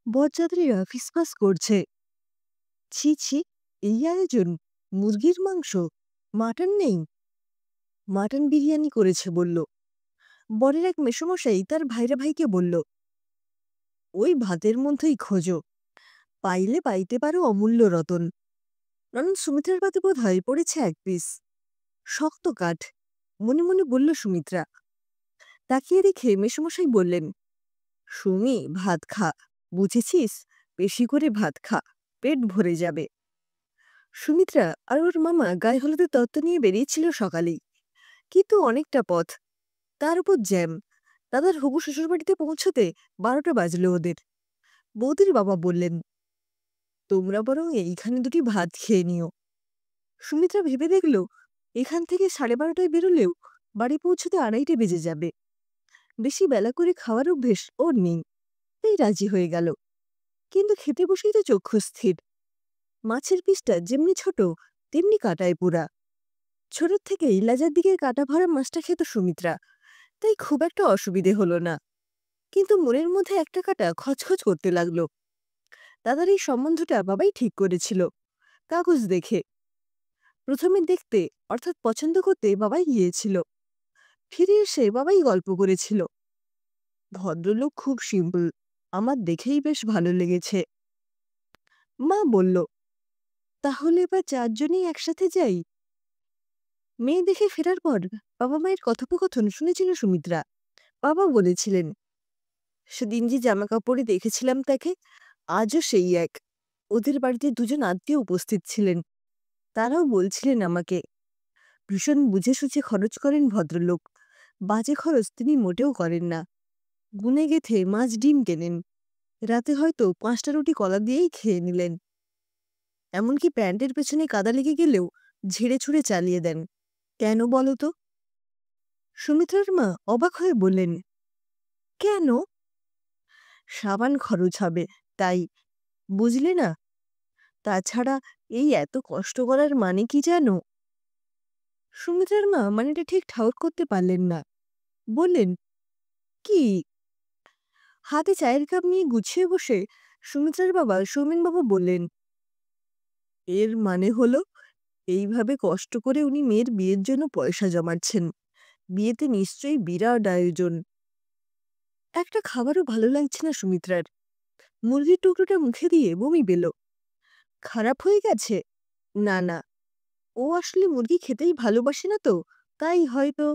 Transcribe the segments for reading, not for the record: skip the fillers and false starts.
বরযাত্রীরা ফিসফাস করছে। ছি ছি, এই আয়োজন! মুরগির মাংস, মাটন নেই। মাটন বিরিয়ানি করেছে বলল। বরের এক মেসোমশাই তার ভাইরা ভাইকে বলল, ওই ভাতের মধ্যেই খোঁজো, পাইলে পাইতে পারো অমূল্য রতন। কারণ সুমিত্রার পাতে বোধ হয় পড়েছে এক পিস শক্ত কাঠ। মনে মনে বলল সুমিত্রা। তাকিয়ে দেখে মেসোমশাই বললেন, সুমি, ভাত খা, বুঝেছিস? বেশি করে ভাত খা, পেট ভরে যাবে। সুমিত্রা আর ওর মামা গায়ে হলুদের তত্ত্ব নিয়ে বেরিয়েছিল সকালেই, কিন্তু অনেকটা পথ, তার উপর জ্যাম। দাদার হবু শ্বশুরবাড়িতে পৌঁছতে 12টা বাজলো ওদের। বৌদির বাবা বললেন, তোমরা বরং এইখানে দুটি ভাত খেয়ে নিও। সুমিত্রা ভেবে দেখল, এখান থেকে 12:30টায় বেরোলেও বাড়ি পৌঁছতে 2:30 বেজে যাবে। বেশি বেলা করে খাওয়ার অভ্যেস ওর নেই, তাই রাজি হয়ে গেল। কিন্তু খেতে বসেই তো চক্ষু স্থির। মাছের পিসটা যেমনি ছোট, তেমনি কাঁটায় পুরা। ছোটর থেকেই লেজার দিকের কাঁটা ভরা মাছটা খেত সুমিত্রা, তাই খুব একটা অসুবিধে হলো না। কিন্তু মনের মধ্যে একটা কাঁটা খচখচ করতে লাগলো। দাদার এই সম্বন্ধটা বাবাই ঠিক করেছিল, কাগজ দেখে। প্রথমে দেখতে অর্থাৎ পছন্দ করতে বাবাই গিয়েছিল, ফিরে এসে বাবাই গল্প করেছিল। ভদ্রলোক খুব সিম্পল, আমার দেখেই বেশ ভালো লেগেছে। মা বলল, তাহলে এবার 4জনই একসাথে যাই। মেয়ে দেখে ফেরার পর বাবা মায়ের কথোপকথন শুনেছিল সুমিত্রা। বাবা বলেছিলেন, সেদিন যে জামা কাপড়ে দেখেছিলাম তাকে, আজও সেই এক। ওদের বাড়িতে 2জন আত্মীয় উপস্থিত ছিলেন, তারাও বলছিলেন আমাকে, ভীষণ বুঝে সুঝে খরচ করেন ভদ্রলোক। বাজে খরচ তিনি মোটেও করেন না। গুনে গেথে মাছ ডিম কেনেন, রাতে হয়তো 5টা রুটি কলা দিয়েই খেয়ে নিলেন। এমনকি প্যান্টের পেছনে কাদা লেগে গেলেও ঝেড়ে ছুঁড়ে চালিয়ে দেন। কেন বলো তো? সুমিত্রার মা অবাক হয়ে বললেন, কেন? সাবান খরচ হবে, তাই। বুঝলে না? তাছাড়া এই এত কষ্ট করার মানে কি জানো? সুমিত্রার মা মানেটা ঠিক ঠাউর করতে পারলেন না। বললেন, কি? হাতে চায়ের কাপ নিয়ে গুছিয়ে বসে সুমিত্রার বাবা সৌমেনবাবু বললেন, এর মানে হলো এইভাবে কষ্ট করে উনি মেয়ের বিয়ের জন্য পয়সা জমাচ্ছেন। বিয়েতে নিশ্চয়ই বিরাট আয়োজন। একটা খাবারও ভালো লাগছে না সুমিত্রার। মুরগির টুকরোটা মুখে দিয়ে বমি পেল। খারাপ হয়ে গেছে? না না, ও আসলে মুরগি খেতেই ভালোবাসে না তো, তাই হয়তো।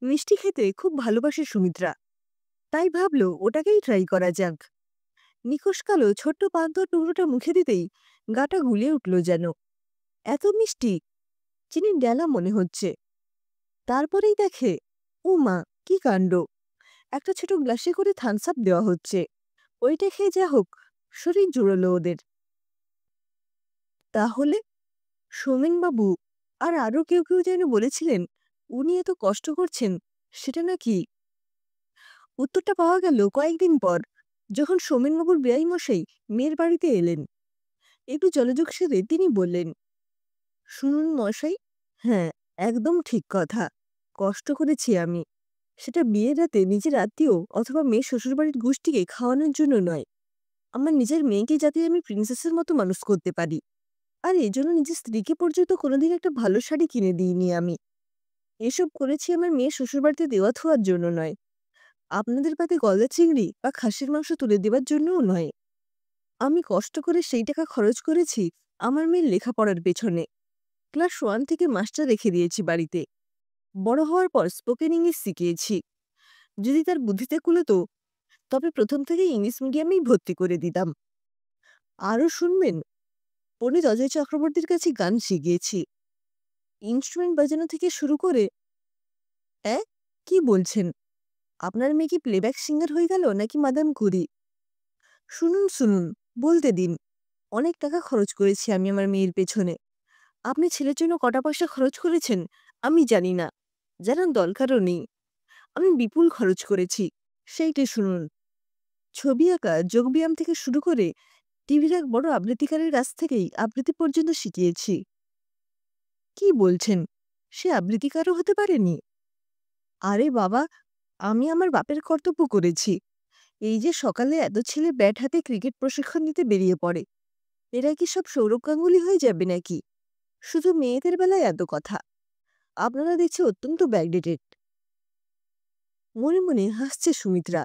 মিষ্টি খেতে খুব ভালোবাসে সুমিত্রা, তাই ভাবল ওটাকেই ট্রাই করা যাক। নিখোশ কালো ছোট্ট পান্তুয়া টুকরোটা মুখে দিতেই গাটা গুলিয়ে উঠল যেন। এত মিষ্টি, চিনির ডেলা মনে হচ্ছে। তারপরেই দেখে, ও মা, কি কাণ্ড! একটা ছোট গ্লাসে করে থামস আপ দেওয়া হচ্ছে। ওইটা খেয়ে যা হোক, শরীর জুড়ল ওদের। তাহলে সৌমেনবাবু আর আরো কেউ কেউ যেন বলেছিলেন উনি এত কষ্ট করছেন, সেটা নাকি? উত্তরটা পাওয়া গেল কয়েকদিন পর, যখন সৌমেনবাবুর বেয়াইমশাই মেয়ের বাড়িতে এলেন। একটু জলযোগ সেরে তিনি বললেন, শুনুন মশাই, হ্যাঁ, একদম ঠিক কথা। কষ্ট করেছি আমি, সেটা বিয়ের রাতে নিজের আত্মীয় অথবা মেয়ে শ্বশুরবাড়ির গোষ্ঠীকে খাওয়ানোর জন্য নয়। আমার নিজের মেয়েকে যাতে আমি প্রিন্সেসের মতো মানুষ করতে পারি। আর এজন্য নিজের স্ত্রীকে পর্যন্ত কোনোদিন একটা ভালো শাড়ি কিনে দিইনি আমি। এসব করেছি আমার মেয়ে শ্বশুরবাড়িতে দেওয়া থোয়ার জন্য নয়। আপনাদের পাতে গলদা চিংড়ি বা খাসির মাংস তুলে দেবার জন্যও নয়। আমি কষ্ট করে সেই টাকা খরচ করেছি আমার মেয়ের লেখাপড়ার পেছনে। ক্লাস 1 থেকে মাস্টার রেখে দিয়েছি বাড়িতে। বড় হওয়ার পর স্পোকেন ইংলিশ শিখিয়েছি। যদি তার বুদ্ধিতে কুলোতো, তবে প্রথম থেকে ইংলিশ মিডিয়ামেই ভর্তি করে দিতাম। আরও শুনবেন, পণ্ডিত অজয় চক্রবর্তীর কাছে গান শিখিয়েছি। ইনস্ট্রুমেন্ট বাজানো থেকে শুরু করে। অ্যাঁ, কি বলছেন? আপনার মেয়ে কি প্লেব্যাক সিঙ্গার হয়ে গেল নাকি মাদাম কুরি? শুনুন শুনুন, বলতে দিন। অনেক টাকা খরচ করেছি আমি আমার মেয়ের পেছনে। আপনি ছেলের জন্য কটা পয়সা খরচ করেছেন আমি জানি না, জানার দরকারও নেই। আমি বিপুল খরচ করেছি, সেইটে শুনুন। ছবি আঁকা, যোগব্যায়াম থেকে শুরু করে টিভির এক বড় আবৃত্তিকারের কাছ থেকেই আবৃত্তি পর্যন্ত শিখিয়েছি। কি বলছেন? সে আবৃত্তিকারও হতে পারেনি? আরে বাবা, আমি আমার বাপের কর্তব্য করেছি। এই যে সকালে এত ছেলে ব্যাট হাতে ক্রিকেট প্রশিক্ষণ নিতে বেরিয়ে পড়ে, এরা কি সব সৌরভ গাঙ্গুলি হয়ে যাবে নাকি? শুধু মেয়েদের বেলায় এত কথা। আপনারা দেখছি অত্যন্ত ব্যাকডেটেড। মনে মনে হাসছে সুমিত্রা।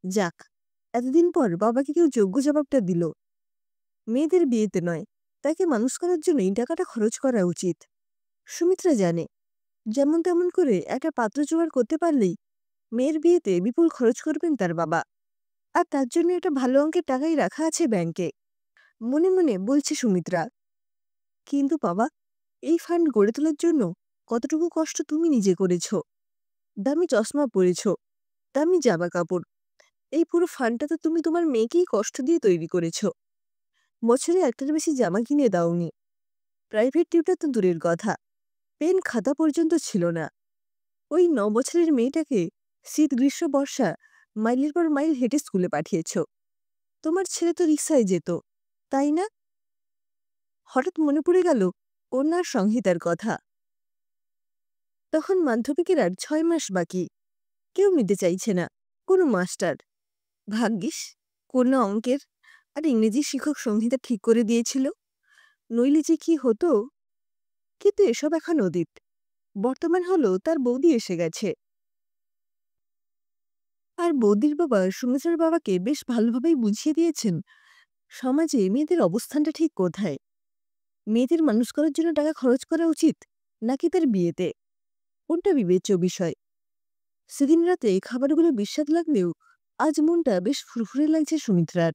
যাক, এতদিন পর বাবাকে কেউ যোগ্য জবাবটা দিল। মেয়েদের বিয়েতে নয়, তাকে মানুষ করার জন্য এই টাকাটা খরচ করা উচিত। সুমিত্রা জানে, যেমন তেমন করে একটা পাত্র জোগাড় করতে পারলেই মেয়ের বিয়েতে বিপুল খরচ করবেন তার বাবা। আর তার জন্য একটা ভালো অঙ্কের টাকাই রাখা আছে ব্যাংকে। মনে মনে বলছে সুমিত্রা, কিন্তু বাবা, এই ফান্ড গড়ে তোলার জন্য কতটুকু কষ্ট তুমি নিজে করেছ। দামি চশমা পরেছ, দামি জামা কাপড়। এই পুরো ফান্ডটা তো তুমি তোমার মেয়েকেই কষ্ট দিয়ে তৈরি করেছ। বছরে একটার বেশি জামা কিনে দাওনি। প্রাইভেট টিউটর তো দূরের কথা, পেন খাতা পর্যন্ত ছিল না। ওই 9 বছরের মেয়েটাকে শীত গ্রীষ্ম বর্ষা মাইলের পর মাইল হেঁটে স্কুলে পাঠিয়েছ। তোমার ছেলে তো রিক্সায় যেত, তাই না? হঠাৎ মনে পড়ে গেল কন্যার সংহিতার কথা। তখন মাধ্যমিকের আর 6 মাস বাকি। কেউ নিতে চাইছে না, কোনো মাস্টার। ভাগ্যিস কন্যা অঙ্কের আর ইংরেজি শিক্ষক সংহিতা ঠিক করে দিয়েছিল, নইলে যে কি হতো। কিন্তু এসব এখন অতীত। বর্তমান হলো তার বৌদি এসে গেছে। আর বৌদির বাবা সুমিত্রার বাবাকে বেশ ভালোভাবেই বুঝিয়ে দিয়েছেন সমাজে মেয়েদের অবস্থানটা ঠিক কোথায়। মেয়েদের মানুষ করার জন্য টাকা খরচ করা উচিত নাকি তার বিয়েতে, কোনটা বিবেচ্য বিষয়। সেদিন রাতে খাবারগুলো বিস্বাদ লাগলেও আজ মনটা বেশ ফুরফুরে লাগছে সুমিত্রার।